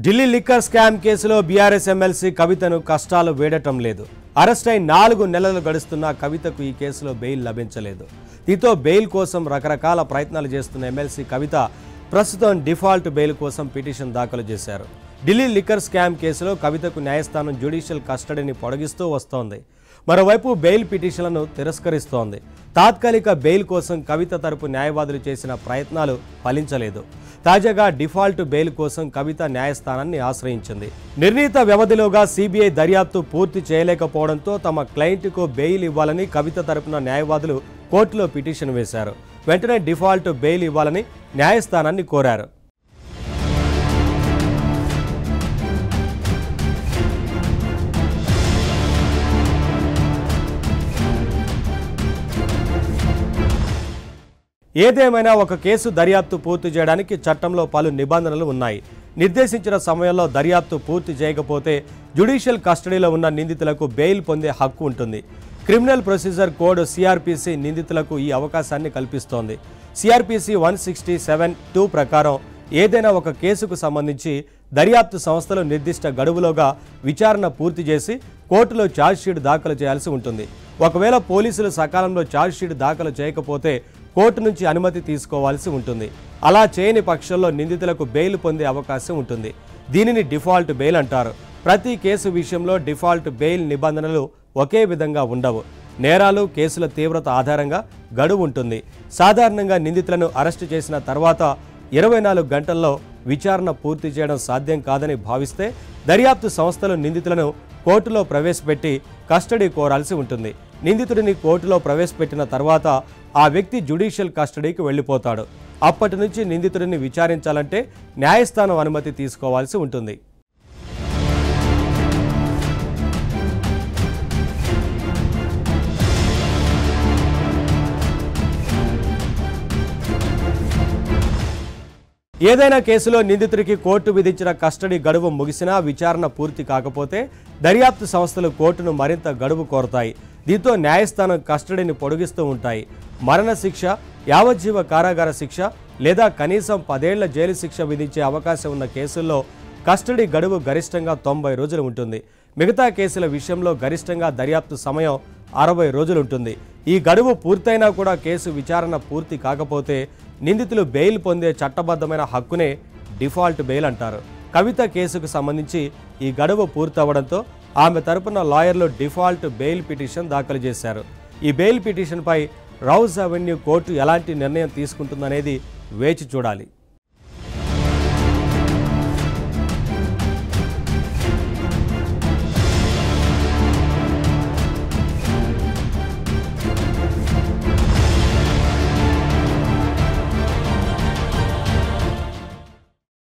Delhi liquor scam కేసులో BRS MLC కవితను కష్టాలు వేడటం లేదు. అరెస్ట్ అయి 4 నెలలు గడుస్తున్నా కవితకు ఈ కేసులో బెయిల్ లభించలేదు. దీంతో బెయిల్ కోసం రకరకాల ప్రయత్నాలు చేస్తున్న ఎమ్మెల్సీ కవిత ప్రస్తుతం డిఫాల్ట్ బెయిల్ కోసం పిటిషన్ దాఖలు చేశారు. ఢిల్లీ లిక్కర్ స్కామ్ కేసులో కవితకు న్యాయస్థానం జ్యుడిషియల్ కస్టడీని పొడిగిస్తూ వస్తోంది. మరోవైపు బెయిల్ పిటిషన్లను తిరస్కరిస్తోంది. తాత్కాలిక బెయిల్ కోసం కవిత తరపు న్యాయవాదులు చేసిన ప్రయత్నాలు ఫలించలేదు. తాజాగా డిఫాల్ట్ బెయిల్ కోసం కవిత న్యాయస్థానాన్ని ఆశ్రయించింది. నిర్ణీత వ్యవధిలోగా సిబిఐ దర్యాప్తు పూర్తి చేయలేకపోవడంతో తమ క్లయింట్కు బెయిల్ ఇవ్వాలని కవిత తరపున న్యాయవాదులు కోర్టులో పిటిషన్ వేశారు. వెంటనే డిఫాల్ట్ బెయిల్ ఇవ్వాలని న్యాయస్థానాన్ని కోరారు. ఏదేమైనా ఒక కేసు దర్యాప్తు పూర్తి చేయడానికి చట్టంలో పలు నిబంధనలు ఉన్నాయి. నిర్దేశించిన సమయంలో దర్యాప్తు పూర్తి చేయకపోతే జ్యుడిషియల్ కస్టడీలో ఉన్న నిందితులకు బెయిల్ పొందే హక్కు ఉంటుంది. క్రిమినల్ ప్రొసీజర్ కోడ్ సిఆర్పిసి నిందితులకు ఈ అవకాశాన్ని కల్పిస్తోంది. సిఆర్పిసి 167(2) ప్రకారం ఏదైనా ఒక కేసుకు సంబంధించి దర్యాప్తు సంస్థలు నిర్దిష్ట గడువులోగా విచారణ పూర్తి చేసి కోర్టులో ఛార్జ్షీట్ దాఖలు చేయాల్సి ఉంటుంది. ఒకవేళ పోలీసులు సకాలంలో ఛార్జ్షీట్ దాఖలు చేయకపోతే కోర్టు నుంచి అనుమతి తీసుకోవాల్సి ఉంటుంది. అలా చేయని పక్షంలో నిందితులకు బెయిల్ పొందే అవకాశం ఉంటుంది. దీనిని డిఫాల్ట్ బెయిల్ అంటారు. ప్రతి కేసు విషయంలో డిఫాల్ట్ బెయిల్ నిబంధనలు ఒకే విధంగా ఉండవు. నేరాలు, కేసుల తీవ్రత ఆధారంగా గడువు ఉంటుంది. సాధారణంగా నిందితులను అరెస్టు చేసిన తర్వాత 24 గంటల్లో విచారణ పూర్తి చేయడం సాధ్యం కాదని భావిస్తే దర్యాప్తు సంస్థలు నిందితులను కోర్టులో ప్రవేశపెట్టి కస్టడీ కోరాల్సి ఉంటుంది. నిందితుడిని కోర్టులో ప్రవేశపెట్టిన తర్వాత ఆ వ్యక్తి జ్యుడిషియల్ కస్టడీకి వెళ్ళిపోతాడు. అప్పటి నుంచి నిందితుడిని విచారించాలంటే న్యాయస్థానం అనుమతి తీసుకోవాల్సి ఉంటుంది. ఏదైనా కేసులో నిందితుడికి కోర్టు విధించిన కస్టడీ గడువు ముగిసినా విచారణ పూర్తి కాకపోతే దర్యాప్తు సంస్థలు కోర్టును మరింత గడువు కోరతాయి. దీంతో న్యాయస్థానం కస్టడీని పొడిగిస్తూ ఉంటాయి. మరణశిక్ష, యావజ్జీవ కారాగార శిక్ష లేదా కనీసం 10 ఏళ్ల జైలు శిక్ష విధించే అవకాశం ఉన్న కేసుల్లో కస్టడీ గడువు గరిష్టంగా 90 రోజులు ఉంటుంది. మిగతా కేసుల విషయంలో గరిష్టంగా దర్యాప్తు సమయం 60 రోజులు ఉంటుంది. ఈ గడువు పూర్తయినా కూడా కేసు విచారణ పూర్తి కాకపోతే నిందితులు బెయిల్ పొందే చట్టబద్ధమైన హక్కునే డిఫాల్ట్ బెయిల్ అంటారు. కవిత కేసుకు సంబంధించి ఈ గడువు పూర్తవడంతో ఆమె తరపున లాయర్లు డిఫాల్ట్ బెయిల్ పిటిషన్ దాఖలు చేశారు. ఈ బెయిల్ పిటిషన్పై రౌజ్ అవెన్యూ కోర్టు ఎలాంటి నిర్ణయం తీసుకుంటుందనేది వేచి చూడాలి.